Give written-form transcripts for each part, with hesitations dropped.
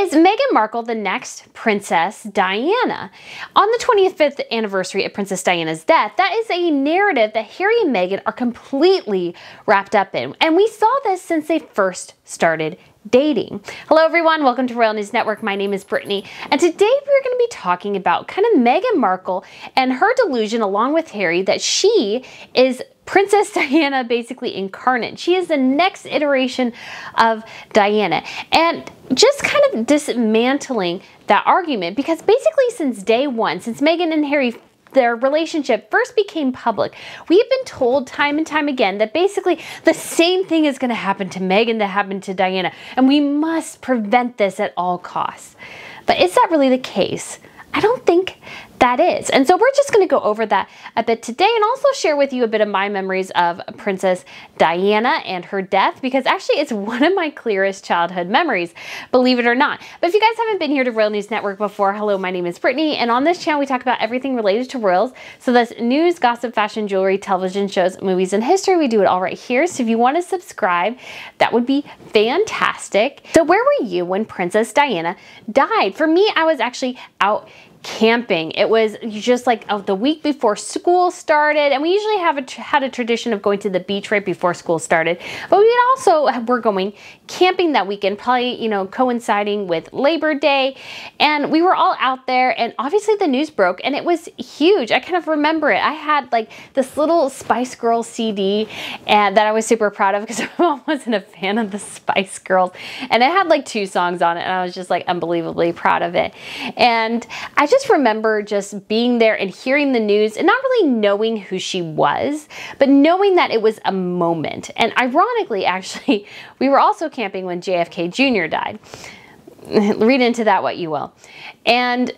Is Meghan Markle the next Princess Diana? On the 25th anniversary of Princess Diana's death, that is a narrative that Harry and Meghan are completely wrapped up in. And we saw this since they first started dating. Hello everyone, welcome to Royal News Network. My name is Brittany, and today we're going to be talking about kind of Meghan Markle and her delusion along with Harry that she is Princess Diana basically incarnate. She is the next iteration of Diana, and just kind of dismantling that argument, because basically since day one, since Meghan and Harry their relationship first became public, we have been told time and time again that basically the same thing is going to happen to Meghan that happened to Diana, and we must prevent this at all costs. But is that really the case? I don't think that is. And so we're just going to go over that a bit today and also share with you a bit of my memories of Princess Diana and her death, because actually it's one of my clearest childhood memories, believe it or not. But if you guys haven't been here to Royal News Network before, hello, my name is Brittany, and on this channel we talk about everything related to royals. So that's news, gossip, fashion, jewelry, television shows, movies, and history. We do it all right here. So if you want to subscribe, that would be fantastic. So where were you when Princess Diana died? For me, I was actually out camping. It was just like the week before school started, and we usually had a tradition of going to the beach right before school started, but we also were going camping that weekend, probably, you know, coinciding with Labor Day, and we were all out there, and obviously the news broke, and it was huge. I kind of remember it. I had like this little Spice Girls CD and that I was super proud of, because I wasn't a fan of the Spice Girls, and it had like 2 songs on it, and I was just like unbelievably proud of it. And I just remember just being there and hearing the news and not really knowing who she was, but knowing that it was a moment. And ironically, actually, we were also camping when JFK Jr. died. Read into that what you will. And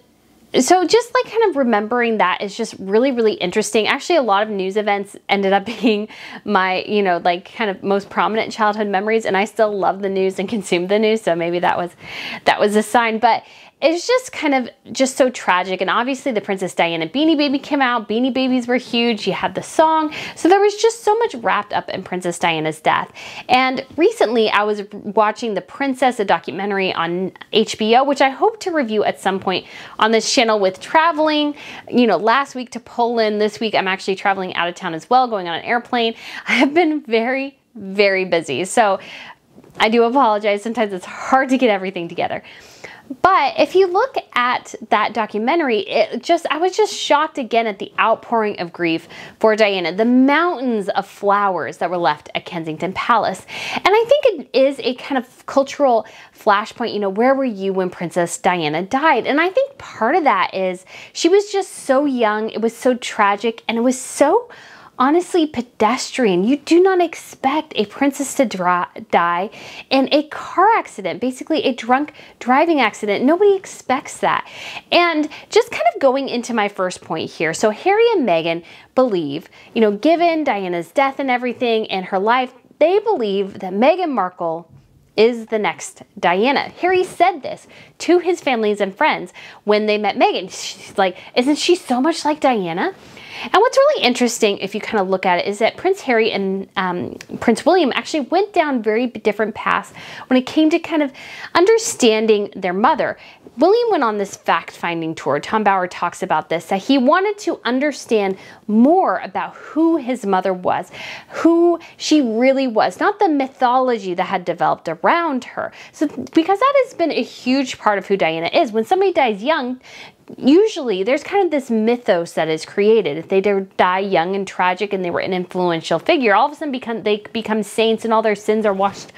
so just like kind of remembering that is just really, really interesting. Actually, a lot of news events ended up being my, you know, like kind of most prominent childhood memories, and I still love the news and consume the news, so maybe that was a sign. But it's just kind of just so tragic. And obviously the Princess Diana Beanie Baby came out. Beanie Babies were huge. You had the song. So there was just so much wrapped up in Princess Diana's death. And recently I was watching The Princess, a documentary on HBO, which I hope to review at some point on this channel. With traveling, you know, last week to Poland, this week I'm actually traveling out of town as well, going on an airplane. I have been very, very busy. So I do apologize. Sometimes it's hard to get everything together. But if you look at that documentary, I was just shocked again at the outpouring of grief for Diana, the mountains of flowers that were left at Kensington Palace. And I think it is a kind of cultural flashpoint, you know, where were you when Princess Diana died? And I think part of that is she was just so young, it was so tragic, and it was so honestly pedestrian. You do not expect a princess to die in a car accident, basically a drunk driving accident. Nobody expects that. And just kind of going into my first point here. So Harry and Meghan believe, you know, given Diana's death and everything in her life, they believe that Meghan Markle is the next Diana. Harry said this to his families and friends when they met Meghan. She's like, isn't she so much like Diana? And what's really interesting, if you kind of look at it, is that Prince Harry and Prince William actually went down very different paths when it came to kind of understanding their mother. William went on this fact-finding tour. Tom Bauer talks about this, that he wanted to understand more about who his mother was, who she really was, not the mythology that had developed around her. So because that has been a huge part of who Diana is. When somebody dies young, usually there's kind of this mythos that is created. If they die young and tragic and they were an influential figure, all of a sudden they become saints and all their sins are washed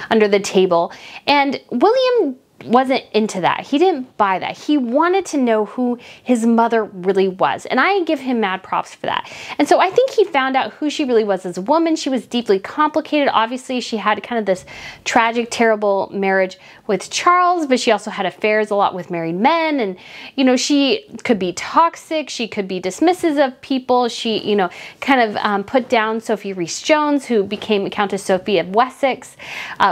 under the table. And William wasn't into that. He didn't buy that. He wanted to know who his mother really was. And I give him mad props for that. And so I think he found out who she really was as a woman. She was deeply complicated. Obviously, she had kind of this tragic, terrible marriage with Charles, but she also had affairs a lot with married men. And, you know, she could be toxic. She could be dismissive of people. She, you know, kind of put down Sophie Rhys-Jones, who became Countess Sophie of Wessex,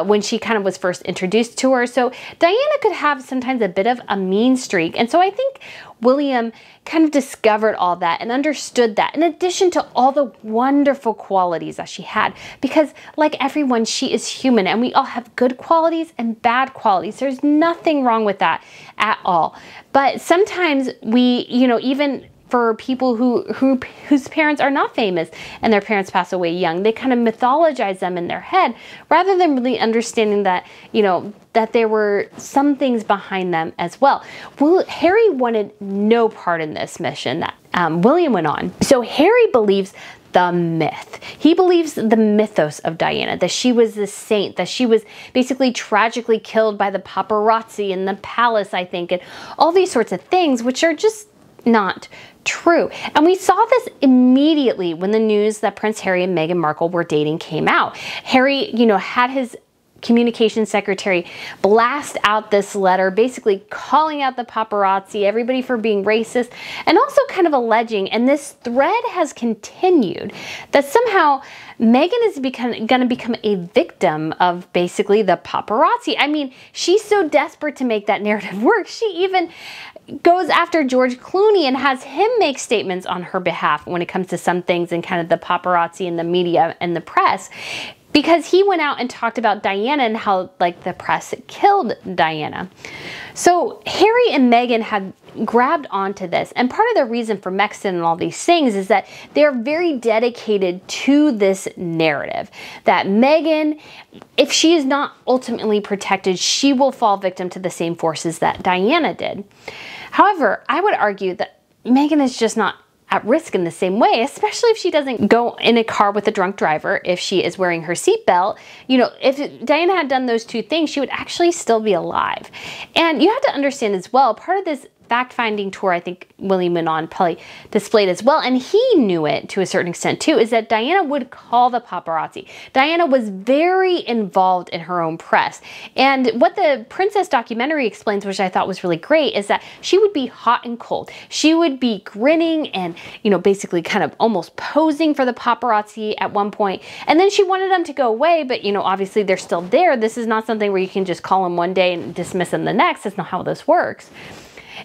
when she kind of was first introduced to her. So Diana Diana could have sometimes a bit of a mean streak. And so I think William kind of discovered all that and understood that, in addition to all the wonderful qualities that she had. Because like everyone, she is human, and we all have good qualities and bad qualities. There's nothing wrong with that at all. But sometimes we, even for people whose parents are not famous and their parents pass away young, they kind of mythologize them in their head rather than really understanding that, that there were some things behind them as well. Well, Harry wanted no part in this mission that William went on. So Harry believes the myth. He believes the mythos of Diana, that she was the saint, that she was basically tragically killed by the paparazzi in the palace, I think, and all these sorts of things, which are just not true. And we saw this immediately when the news that Prince Harry and Meghan Markle were dating came out. Harry, had his communications secretary blast out this letter, basically calling out the paparazzi, everybody for being racist, and also kind of alleging, and this thread has continued, that somehow Meghan is going to become a victim of basically the paparazzi. I mean, she's so desperate to make that narrative work. She even goes after George Clooney and has him make statements on her behalf when it comes to some things and kind of the paparazzi and the media and the press, because he went out and talked about Diana and how the press killed Diana. So Harry and Meghan had grabbed onto this, and part of the reason for Mexton and all these things is that they're very dedicated to this narrative that Meghan, if she is not ultimately protected, she will fall victim to the same forces that Diana did. However, I would argue that Meghan is just not at risk in the same way, especially if she doesn't go in a car with a drunk driver, if she is wearing her seatbelt. If Diana had done those two things, she would actually still be alive. And you have to understand as well, part of this fact-finding tour, I think William went on, probably displayed as well, and he knew it to a certain extent too, is that Diana would call the paparazzi. Diana was very involved in her own press. And what the Princess documentary explains, which I thought was really great, is that she would be hot and cold. She would be grinning and, basically kind of almost posing for the paparazzi at one point. And then she wanted them to go away, but, obviously they're still there. This is not something where you can just call them one day and dismiss them the next. That's not how this works.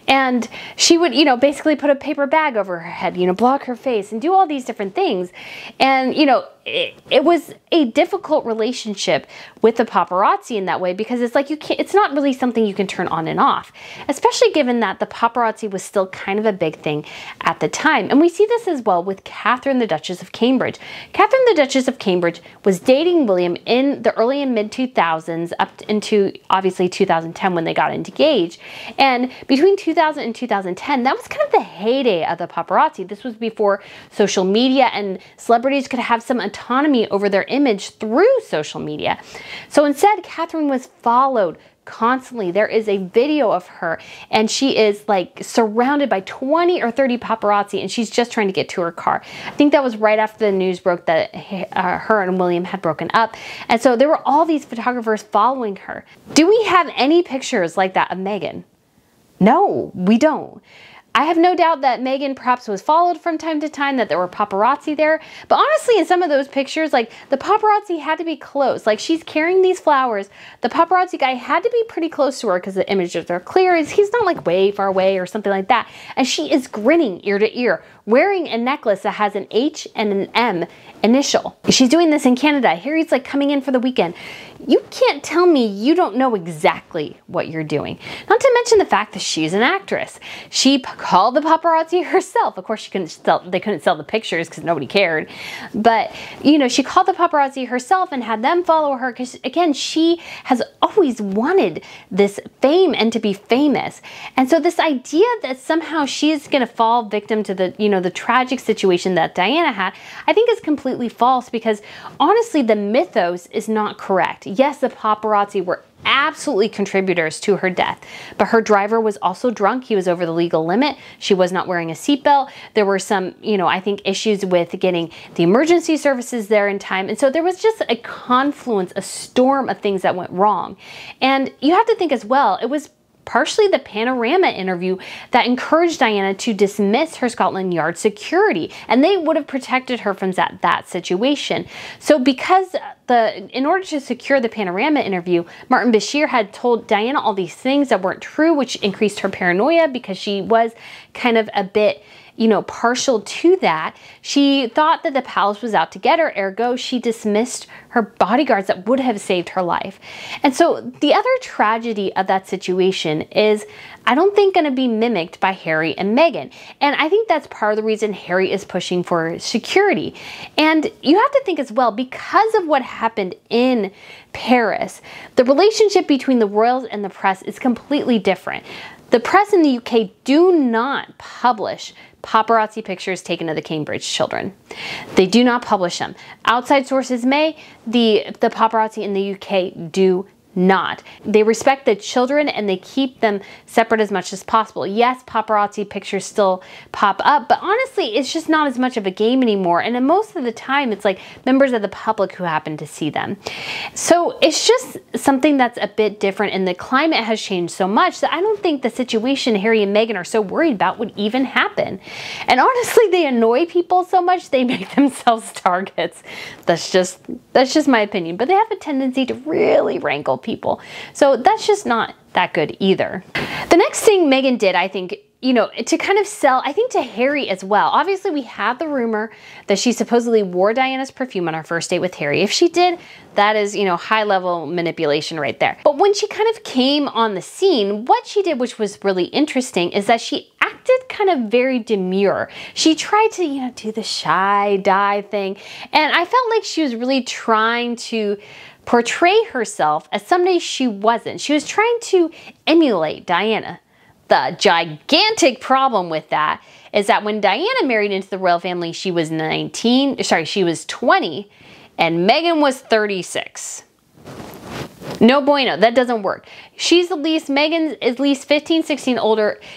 And she would, basically put a paper bag over her head, block her face and do all these different things. And, it was a difficult relationship with the paparazzi in that way, because it's like it's not really something you can turn on and off, especially given that the paparazzi was still kind of a big thing at the time. And we see this as well with Catherine, the Duchess of Cambridge. Catherine, the Duchess of Cambridge, was dating William in the early and mid 2000s up into obviously 2010 when they got engaged. And between 2000 and 2010, that was kind of the heyday of the paparazzi. This was before social media and celebrities could have some autonomy over their image through social media. So instead, Catherine was followed constantly. There is a video of her, and she is surrounded by 20 or 30 paparazzi, and she's just trying to get to her car. I think that was right after the news broke that her and William had broken up. And so there were all these photographers following her. Do we have any pictures like that of Meghan? No, we don't. I have no doubt that Meghan perhaps was followed from time to time, that there were paparazzi there. But honestly, in some of those pictures, the paparazzi had to be close. She's carrying these flowers. The paparazzi guy had to be pretty close to her because the images are clear. He's not way far away or something like that. And she is grinning ear to ear, wearing a necklace that has an H and an M initial. She's doing this in Canada. Harry's coming in for the weekend. You can't tell me you don't know exactly what you're doing. Not to mention the fact that she's an actress. She called the paparazzi herself. Of course, they couldn't sell the pictures because nobody cared. But, she called the paparazzi herself and had them follow her because, again, she has always wanted this fame and to be famous. And so this idea that somehow she's going to fall victim to the tragic situation that Diana had, I think is completely false, because honestly, the mythos is not correct. Yes, the paparazzi were absolutely contributors to her death, but her driver was also drunk. He was over the legal limit. She was not wearing a seatbelt. There were some, I think issues with getting the emergency services there in time. And so there was just a confluence, a storm of things that went wrong. And you have to think as well, it was partially the Panorama interview that encouraged Diana to dismiss her Scotland Yard security, and they would have protected her from that situation. So because in order to secure the Panorama interview, Martin Bashir had told Diana all these things that weren't true, which increased her paranoia because she was kind of a bit, you know, partial to that. She thought that the palace was out to get her, ergo she dismissed her bodyguards that would have saved her life. And so the other tragedy of that situation is, I don't think, going to be mimicked by Harry and Meghan. And I think that's part of the reason Harry is pushing for security. And you have to think as well, because of what happened in Paris, the relationship between the royals and the press is completely different. The press in the UK do not publish paparazzi pictures taken of the Cambridge children. They do not publish them. Outside sources may, the paparazzi in the UK do not. They respect the children and they keep them separate as much as possible. Yes, paparazzi pictures still pop up, but honestly, it's just not as much of a game anymore. And most of the time, it's like members of the public who happen to see them. So it's just something that's a bit different, and the climate has changed so much that I don't think the situation Harry and Meghan are so worried about would even happen. And honestly, they annoy people so much, they make themselves targets. That's just my opinion. But they have a tendency to really rankle people. So that's just not that good either. The next thing Meghan did, I think, you know, to kind of sell, I think, to Harry as well. Obviously, we have the rumor that she supposedly wore Diana's perfume on her first date with Harry. If she did, that is, you know, high-level manipulation right there. But when she kind of came on the scene, what she did, which was really interesting, is that she acted kind of very demure. She tried to, you know, do the shy die thing. And I felt like she was really trying to portray herself as somebody she wasn't. She was trying to emulate Diana. The gigantic problem with that is that when Diana married into the royal family, she was 20, and Meghan was 36. No bueno, that doesn't work. Meghan's at least 15, 16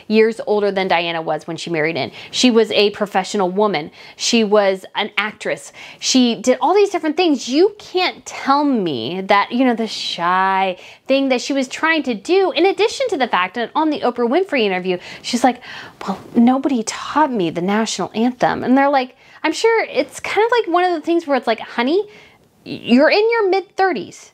years older than Diana was when she married in. She was a professional woman. She was an actress. She did all these different things. You can't tell me that, you know, the shy thing that she was trying to do, in addition to the fact that on the Oprah Winfrey interview, she's like, well, nobody taught me the national anthem. And they're like, I'm sure it's kind of like one of the things where it's like, honey, you're in your mid-30s.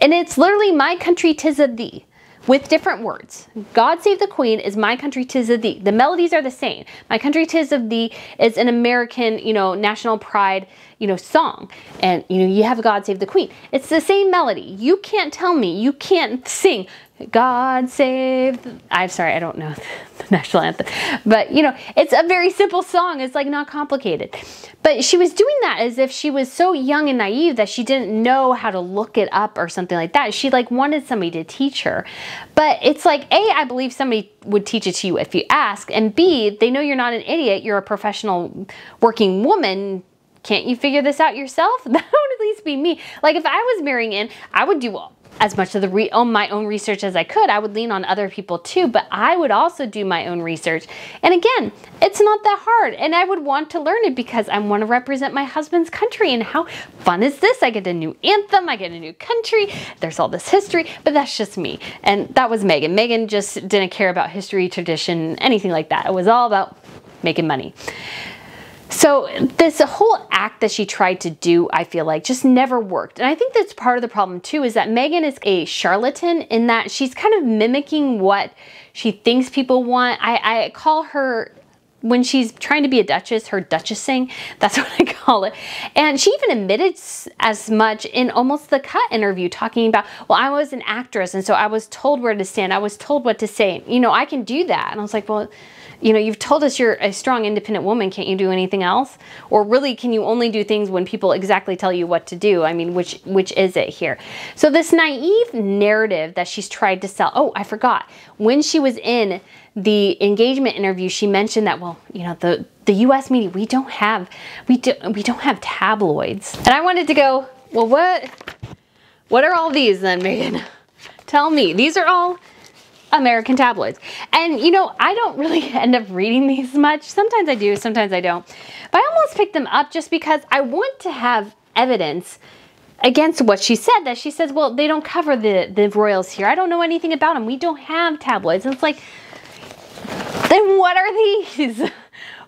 And it's literally my country 'tis of thee, with different words. God Save the Queen is my country 'tis of thee. The melodies are the same. My country 'tis of thee is an American, you know, national pride, you know, song. And, you know, you have God Save the Queen. It's the same melody. You can't tell me, you can't sing God Save the... I'm sorry, I don't know the national anthem. But, you know, it's a very simple song. It's like not complicated. But she was doing that as if she was so young and naive that she didn't know how to look it up or something like that. She like wanted somebody to teach her. But it's like, A, I believe somebody would teach it to you if you ask. And B, they know you're not an idiot. You're a professional working woman. Can't you figure this out yourself? That would at least be me. Like if I was marrying in, I would do as much of my own research as I could. I would lean on other people too, but I would also do my own research. And again, it's not that hard. And I would want to learn it because I want to represent my husband's country. And how fun is this? I get a new anthem, I get a new country, there's all this history, but that's just me. And that was Meghan. Meghan just didn't care about history, tradition, anything like that. It was all about making money. So this whole act that she tried to do, I feel like, just never worked. And I think that's part of the problem too, is that Meghan is a charlatan in that she's kind of mimicking what she thinks people want. I call her, when she's trying to be a duchess, her duchessing. That's what I call it. And she even admitted as much in almost the Cut interview, talking about, well, I was an actress and so I was told where to stand. I was told what to say. You know, I can do that. And I was like, well, you know, you've told us you're a strong, independent woman. Can't you do anything else? Or really, can you only do things when people exactly tell you what to do? I mean, which is it here? So this naive narrative that she's tried to sell. Oh, I forgot. When she was in the engagement interview, she mentioned that, well, you know, the U.S. media, we don't have tabloids. And I wanted to go, well, what are all these then, Meghan? Tell me. These are all American tabloids. And you know, I don't really end up reading these much. Sometimes I do, sometimes I don't. But I almost picked them up just because I want to have evidence against what she said, that she says, well, they don't cover the royals here. I don't know anything about them. We don't have tabloids. And it's like, then what are these?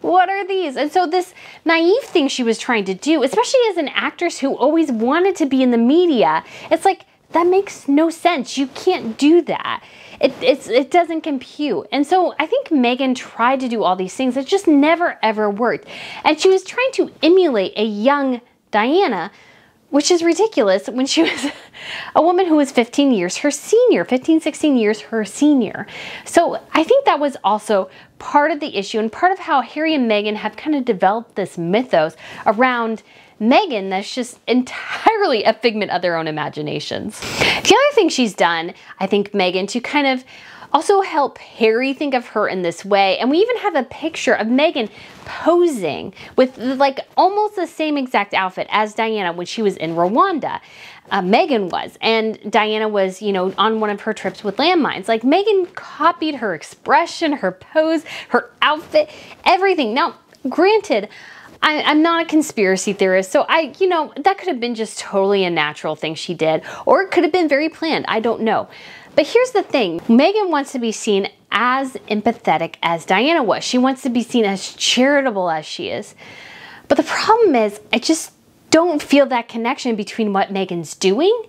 what are these? And so this naive thing she was trying to do, especially as an actress who always wanted to be in the media, it's like, that makes no sense. You can't do that. It doesn't compute. And so I think Meghan tried to do all these things. It just never ever worked. And she was trying to emulate a young Diana, which is ridiculous when she was a woman who was 15 years her senior, 15, 16 years her senior. So I think that was also part of the issue and part of how Harry and Meghan have kind of developed this mythos around Meghan that's just entirely a figment of their own imaginations. The other thing she's done, I think, Meghan, to kind of also help Harry think of her in this way, and we even have a picture of Meghan posing with like almost the same exact outfit as Diana when she was in Rwanda. Meghan was, and Diana was, you know, on one of her trips with landmines. Like, Meghan copied her expression, her pose, her outfit, everything. Now, granted, I'm not a conspiracy theorist, so you know, that could have been just totally a natural thing she did, or it could have been very planned. I don't know. But here's the thing. Meghan wants to be seen as empathetic as Diana was. She wants to be seen as charitable as she is. But the problem is, I just don't feel that connection between what Meghan's doing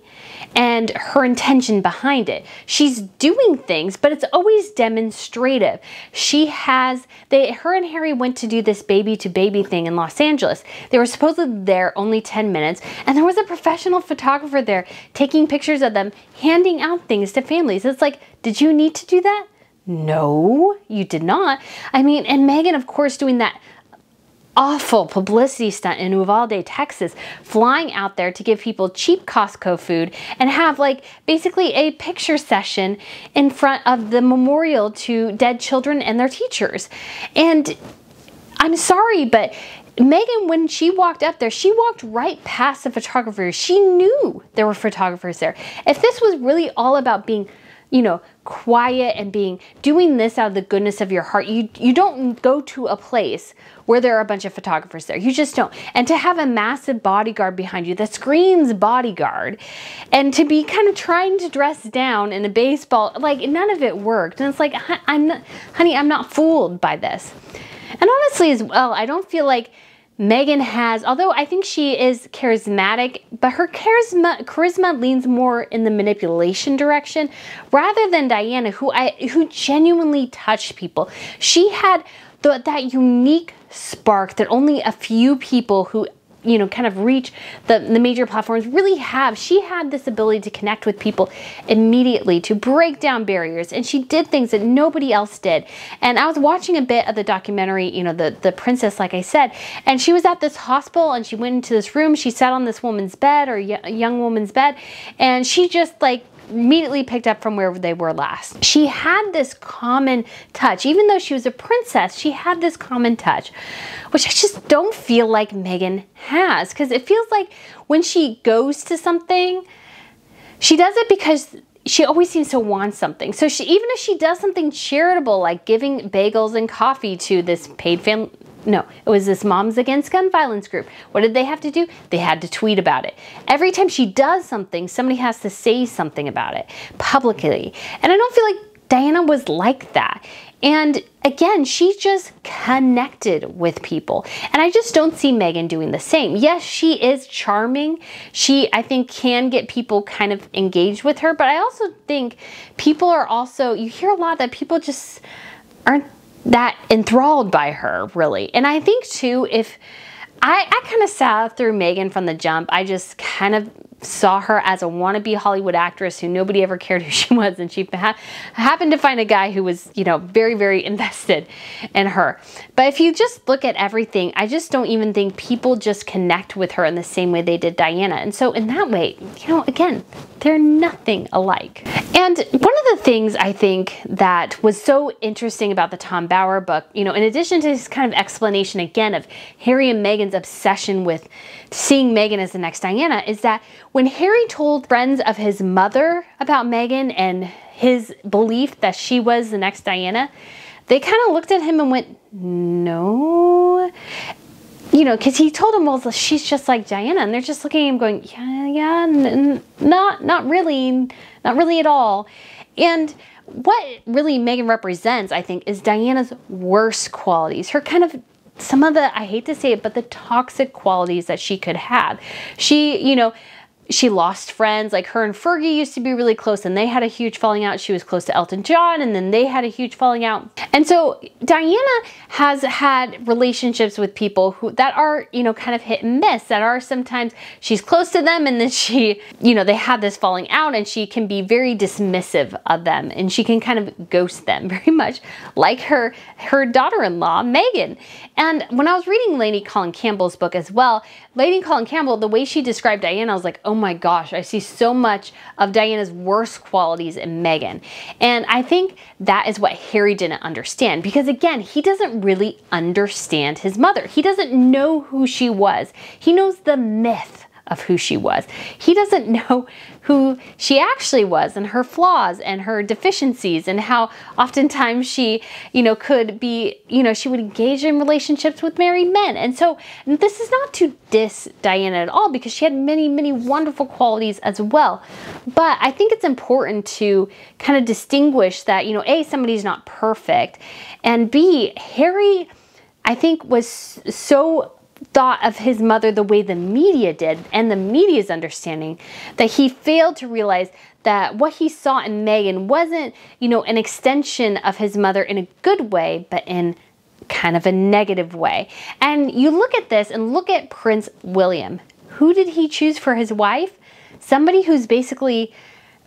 and her intention behind it. She's doing things, but it's always demonstrative. Her and Harry went to do this baby to baby thing in Los Angeles. They were supposedly there only 10 minutes, and there was a professional photographer there taking pictures of them, handing out things to families. It's like, did you need to do that? No, you did not. I mean, and Meghan, of course, doing that awful publicity stunt in Uvalde, Texas, flying out there to give people cheap Costco food and have like basically a picture session in front of the memorial to dead children and their teachers. And I'm sorry, but Meghan, when she walked up there, she walked right past the photographers. She knew there were photographers there. If this was really all about being, you know, quiet and doing this out of the goodness of your heart, you don't go to a place where there are a bunch of photographers there. You just don't. And to have a massive bodyguard behind you that screams bodyguard, and to be kind of trying to dress down in a baseball, like, none of it worked. And it's like, honey, I'm not fooled by this. And honestly as well, I don't feel like Meghan has, although I think she is charismatic, but her charisma leans more in the manipulation direction rather than Diana, who genuinely touched people. She had that unique spark that only a few people who, you know, kind of reach the major platforms really have. She had this ability to connect with people immediately, to break down barriers, and she did things that nobody else did. And I was watching a bit of the documentary, you know, the princess, like I said, and she was at this hospital and she went into this room, she sat on this woman's bed, or a young woman's bed, and she just like immediately picked up from where they were last. She had this common touch. Even though she was a princess, she had this common touch, which I just don't feel like Meghan has, because it feels like when she goes to something, she does it because she always seems to want something. So even if she does something charitable, like giving bagels and coffee to this paid family, no, it was this Moms Against Gun Violence group. What did they have to do? They had to tweet about it. Every time she does something, somebody has to say something about it publicly. And I don't feel like Diana was like that. And again, she just connected with people. And I just don't see Meghan doing the same. Yes, she is charming. She, I think, can get people kind of engaged with her. But I also think people are also, you hear a lot that people just aren't that enthralled by her, really. And I think too, if I kind of saw through Meghan from the jump, I just kind of saw her as a wannabe Hollywood actress who nobody ever cared who she was, and she happened to find a guy who was, you know, very, very invested in her. But if you just look at everything, I just don't even think people just connect with her in the same way they did Diana. And so in that way, you know, again, they're nothing alike. And one of the things I think that was so interesting about the Tom Bower book, you know, in addition to this kind of explanation again of Harry and Meghan's obsession with seeing Meghan as the next Diana, is that when Harry told friends of his mother about Meghan and his belief that she was the next Diana, they kind of looked at him and went, no. You know, because he told them, well, she's just like Diana. And they're just looking at him going, not really at all. And what really Meghan represents, I think, is Diana's worst qualities. Her kind of some of the, I hate to say it, but the toxic qualities that she could have. She, you know, she lost friends. Like her and Fergie used to be really close and they had a huge falling out. She was close to Elton John and then they had a huge falling out. And so Diana has had relationships with people who that are, you know, kind of hit and miss, that are sometimes she's close to them and then she, you know, they have this falling out and she can be very dismissive of them and she can kind of ghost them, very much like her daughter-in-law, Meghan. And when I was reading Lady Colin Campbell's book as well, Lady Colin Campbell, the way she described Diana, I was like, oh my gosh, I see so much of Diana's worst qualities in Meghan. And I think that is what Harry didn't understand, because again, he doesn't really understand his mother. He doesn't know who she was. He knows the myth of who she was. He doesn't know who she actually was and her flaws and her deficiencies and how oftentimes she, you know, could be, you know, she would engage in relationships with married men. And so this is not to diss Diana at all, because she had many, many wonderful qualities as well. But I think it's important to kind of distinguish that, you know, A, somebody's not perfect, and B, Harry, I think, was so thought of his mother the way the media did and the media's understanding, that he failed to realize that what he saw in Meghan wasn't, you know, an extension of his mother in a good way, but in kind of a negative way. And you look at this and look at Prince William. Who did he choose for his wife? Somebody who's basically,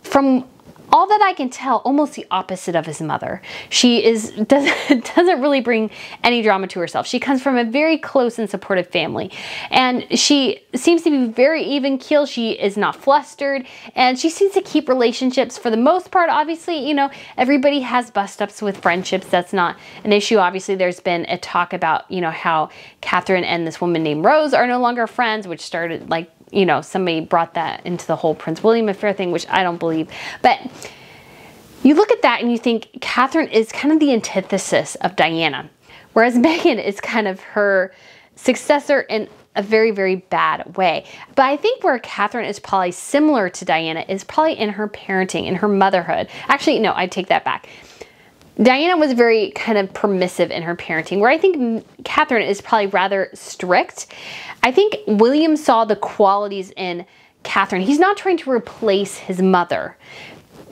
from all that I can tell, almost the opposite of his mother. She doesn't really bring any drama to herself. She comes from a very close and supportive family, and she seems to be very even keeled. She is not flustered, and she seems to keep relationships for the most part. Obviously, you know, everybody has bust-ups with friendships. That's not an issue. Obviously, there's been a talk about, you know, how Catherine and this woman named Rose are no longer friends, which started, like, you know, somebody brought that into the whole Prince William affair thing, which I don't believe. But you look at that and you think Catherine is kind of the antithesis of Diana, whereas Meghan is kind of her successor in a very, very bad way. But I think where Catherine is probably similar to Diana is probably in her parenting, in her motherhood. Actually, no, I take that back. Diana was very kind of permissive in her parenting, where I think Catherine is probably rather strict. I think William saw the qualities in Catherine. He's not trying to replace his mother.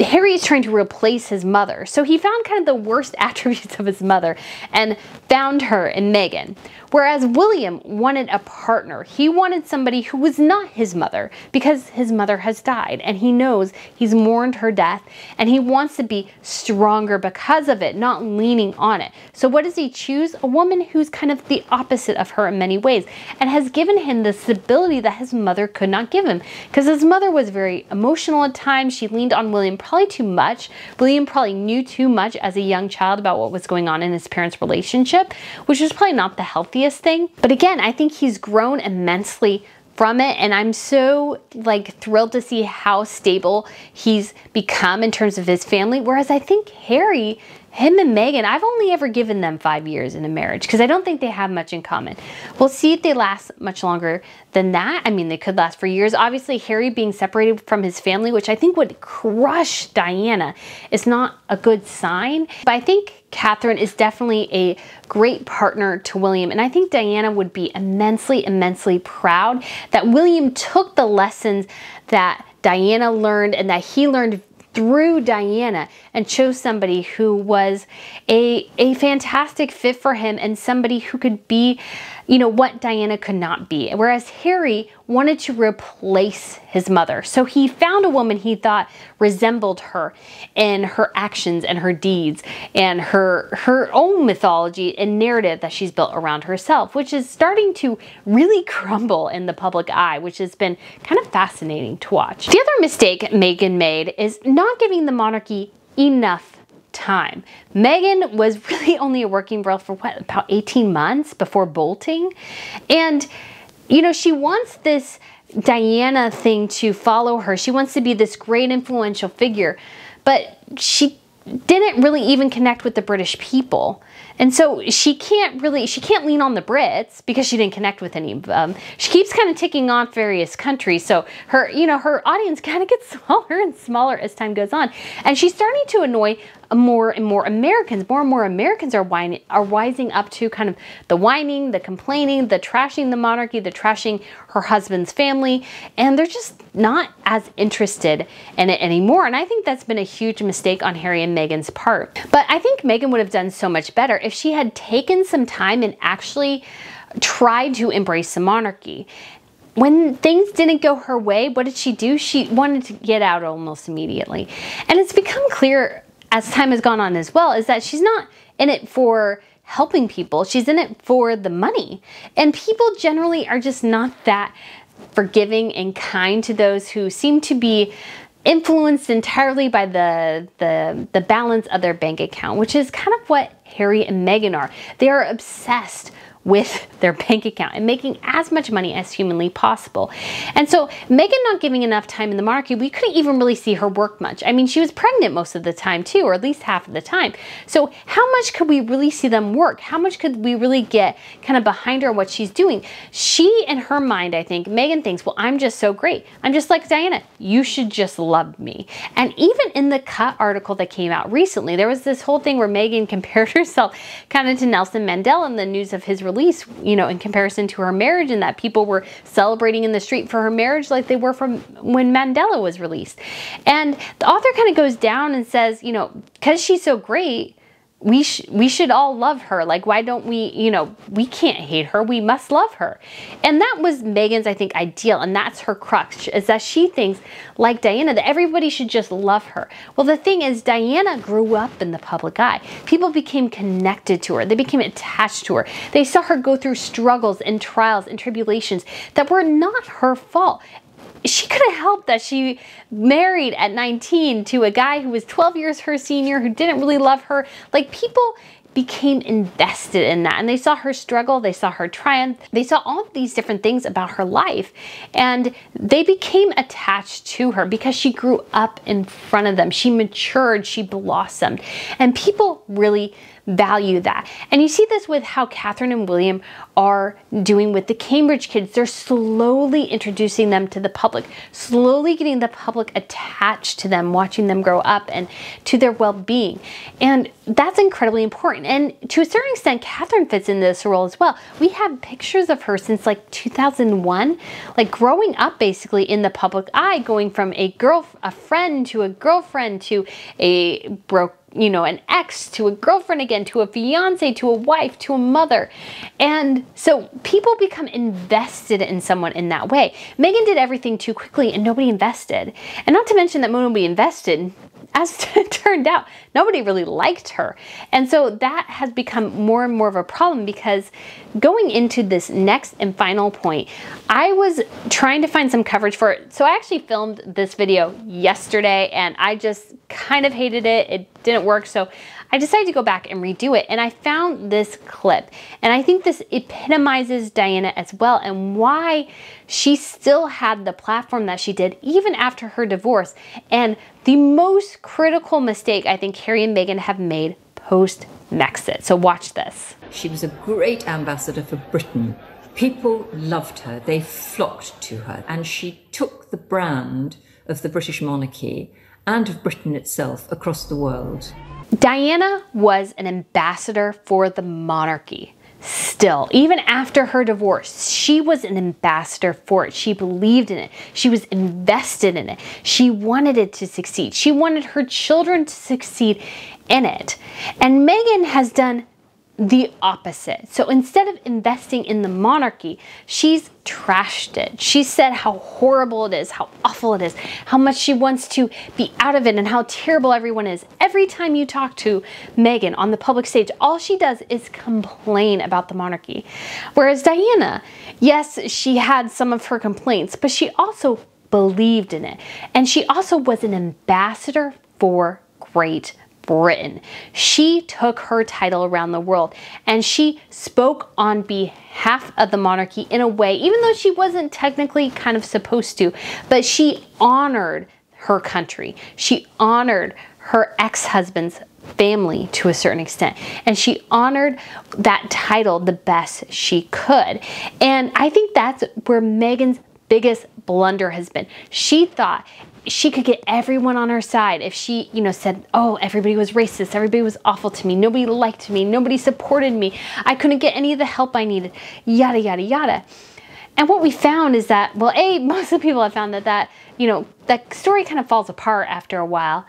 Harry is trying to replace his mother. So he found kind of the worst attributes of his mother and found her in Meghan. Whereas William wanted a partner. He wanted somebody who was not his mother, because his mother has died and he knows he's mourned her death and he wants to be stronger because of it, not leaning on it. So what does he choose? A woman who's kind of the opposite of her in many ways, and has given him the stability that his mother could not give him, because his mother was very emotional at times. She leaned on William probably too much. William probably knew too much as a young child about what was going on in his parents' relationship, which was probably not the healthiest thing. But again, I think he's grown immensely from it, and I'm so thrilled to see how stable he's become in terms of his family. Whereas I think Harry, him and Meghan, I've only ever given them 5 years in a marriage because I don't think they have much in common. We'll see if they last much longer than that. I mean, they could last for years. Obviously, Harry being separated from his family, which I think would crush Diana, is not a good sign. But I think Catherine is definitely a great partner to William, and I think Diana would be immensely, immensely proud that William took the lessons that Diana learned and that he learned through Diana and chose somebody who was a fantastic fit for him and somebody who could be, you know, what Diana could not be. Whereas Harry wanted to replace his mother. So he found a woman he thought resembled her in her actions and her deeds and her own mythology and narrative that she's built around herself, which is starting to really crumble in the public eye, which has been kind of fascinating to watch. The other mistake Meghan made is not giving the monarchy enough time. Meghan was really only a working girl for what, about 18 months before bolting. And, you know, she wants this Diana thing to follow her. She wants to be this great influential figure, but she didn't really even connect with the British people. And so she can't lean on the Brits because she didn't connect with any of them. She keeps kind of ticking off various countries. So her, you know, her audience kind of gets smaller and smaller as time goes on. And she's starting to annoy more and more Americans are wising up to kind of the whining, the complaining, the trashing the monarchy, the trashing her husband's family, and they're just not as interested in it anymore. And I think that's been a huge mistake on Harry and Meghan's part. But I think Meghan would have done so much better if she had taken some time and actually tried to embrace the monarchy. When things didn't go her way, what did she do? She wanted to get out almost immediately. And it's become clear as time has gone on as well, is that she's not in it for helping people. She's in it for the money. And people generally are just not that forgiving and kind to those who seem to be influenced entirely by the balance of their bank account, which is kind of what Harry and Meghan are. They are obsessed with their bank account and making as much money as humanly possible. And so Meghan not giving enough time in the monarchy, we couldn't even really see her work much. I mean, she was pregnant most of the time too, or at least half of the time. So how much could we really see them work? How much could we really get kind of behind her what she's doing? She, in her mind, I think, Meghan thinks, well, I'm just so great. I'm just like Diana. You should just love me. And even in the Cut article that came out recently, there was this whole thing where Meghan compared herself kind of to Nelson Mandela in the news of his release, you know, in comparison to her marriage, and that people were celebrating in the street for her marriage like they were from when Mandela was released. And the author kind of goes down and says, you know, because she's so great, we should all love her. Like, why don't we, you know, we can't hate her. We must love her. And that was Meghan's, I think, ideal. And that's her crux, is that she thinks, like Diana, that everybody should just love her. Well, the thing is, Diana grew up in the public eye. People became connected to her. They became attached to her. They saw her go through struggles and trials and tribulations that were not her fault. She could have helped that she married at 19 to a guy who was 12 years her senior, who didn't really love her. Like, people became invested in that, and they saw her struggle, they saw her triumph, they saw all of these different things about her life, and they became attached to her because she grew up in front of them. She matured, she blossomed, and people really value that. And you see this with how Catherine and William are doing with the Cambridge kids. They're slowly introducing them to the public, slowly getting the public attached to them, watching them grow up and to their well-being. And that's incredibly important. And to a certain extent, Catherine fits in this role as well. We have pictures of her since like 2001, like growing up basically in the public eye, going from a friend to a girlfriend to a an ex to a girlfriend again, to a fiance, to a wife, to a mother. And so people become invested in someone in that way. Meghan did everything too quickly and nobody invested. And not to mention that when nobody invested, as it turned out, nobody really liked her. And so that has become more and more of a problem, because going into this next and final point, I was trying to find some coverage for it. So I actually filmed this video yesterday and I just kind of hated it. It didn't work. So I decided to go back and redo it. And I found this clip. And I think this epitomizes Diana as well, and why she still had the platform that she did even after her divorce. And the most critical mistake I think Harry and Meghan have made post-Brexit. So watch this. She was a great ambassador for Britain. People loved her. They flocked to her. And she took the brand of the British monarchy and of Britain itself across the world. Diana was an ambassador for the monarchy. Still, even after her divorce, she was an ambassador for it. She believed in it. She was invested in it. She wanted it to succeed. She wanted her children to succeed in it. And Meghan has done the opposite. So instead of investing in the monarchy, she's trashed it. She said how horrible it is, how awful it is, how much she wants to be out of it, and how terrible everyone is. Every time you talk to Meghan on the public stage, all she does is complain about the monarchy. Whereas Diana, yes, she had some of her complaints, but she also believed in it. And she also was an ambassador for Great Britain. She took her title around the world and she spoke on behalf of the monarchy in a way, even though she wasn't technically kind of supposed to, but she honored her country. She honored her ex-husband's family to a certain extent, and she honored that title the best she could. And I think that's where Meghan's biggest blunder has been. She thought she could get everyone on her side if she, you know, said, oh, everybody was racist, everybody was awful to me, nobody liked me, nobody supported me, I couldn't get any of the help I needed, yada, yada, yada. And what we found is that, well, A, most of the people have found that, you know, that story kind of falls apart after a while.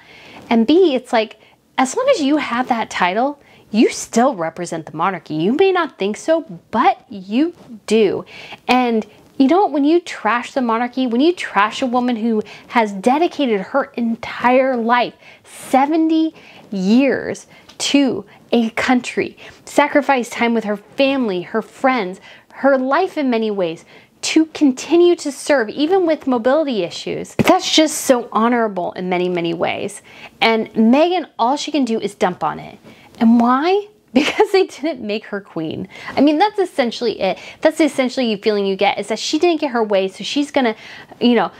And B, it's like, as long as you have that title, you still represent the monarchy. You may not think so, but you do. And you know what, when you trash the monarchy, when you trash a woman who has dedicated her entire life, 70 years, to a country, sacrificed time with her family, her friends, her life in many ways, to continue to serve, even with mobility issues, that's just so honorable in many, many ways. And Meghan, all she can do is dump on it. And why? Because they didn't make her queen. I mean, that's essentially it. That's essentially the feeling you get, is that she didn't get her way, so she's gonna, you know,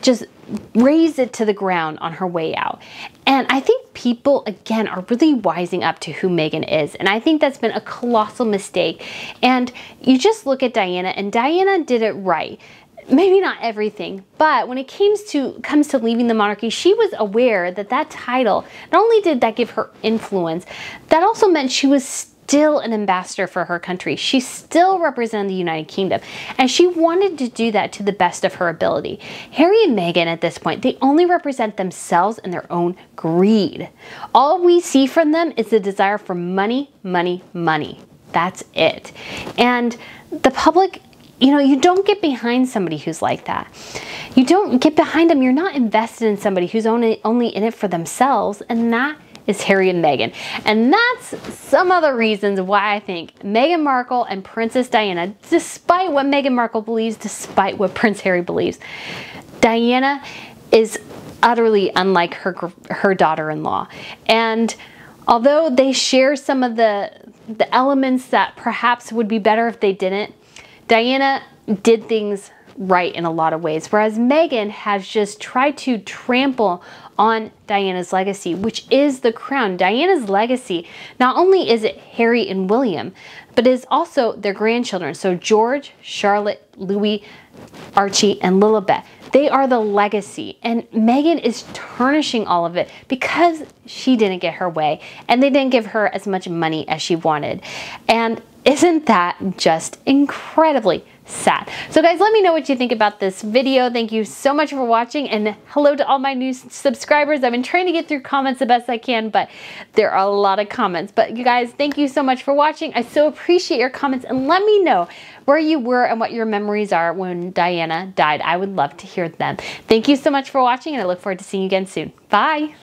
just raise it to the ground on her way out. And I think people, again, are really wising up to who Meghan is. And I think that's been a colossal mistake. And you just look at Diana, and Diana did it right. Maybe not everything, but when it comes to leaving the monarchy, she was aware that that title, not only did that give her influence, that also meant she was still an ambassador for her country. She still represented the United Kingdom, and she wanted to do that to the best of her ability. Harry and Meghan at this point, they only represent themselves and their own greed. All we see from them is the desire for money, money, money. That's it. And the public, you know, you don't get behind somebody who's like that. You don't get behind them. You're not invested in somebody who's only in it for themselves, and that is Harry and Meghan. And that's some other reasons why I think Meghan Markle and Princess Diana, despite what Meghan Markle believes, despite what Prince Harry believes, Diana is utterly unlike her daughter-in-law. And although they share some of the elements that perhaps would be better if they didn't, Diana did things right in a lot of ways, whereas Meghan has just tried to trample on Diana's legacy, which is the crown. Diana's legacy, not only is it Harry and William, but is also their grandchildren. So George, Charlotte, Louis, Archie, and Lilibet. They are the legacy, and Meghan is tarnishing all of it because she didn't get her way, and they didn't give her as much money as she wanted. And isn't that just incredibly sad? So guys, let me know what you think about this video. Thank you so much for watching, and hello to all my new subscribers. I've been trying to get through comments the best I can, but there are a lot of comments. But you guys, thank you so much for watching. I so appreciate your comments, and let me know where you were and what your memories are when Diana died. I would love to hear them. Thank you so much for watching, and I look forward to seeing you again soon. Bye.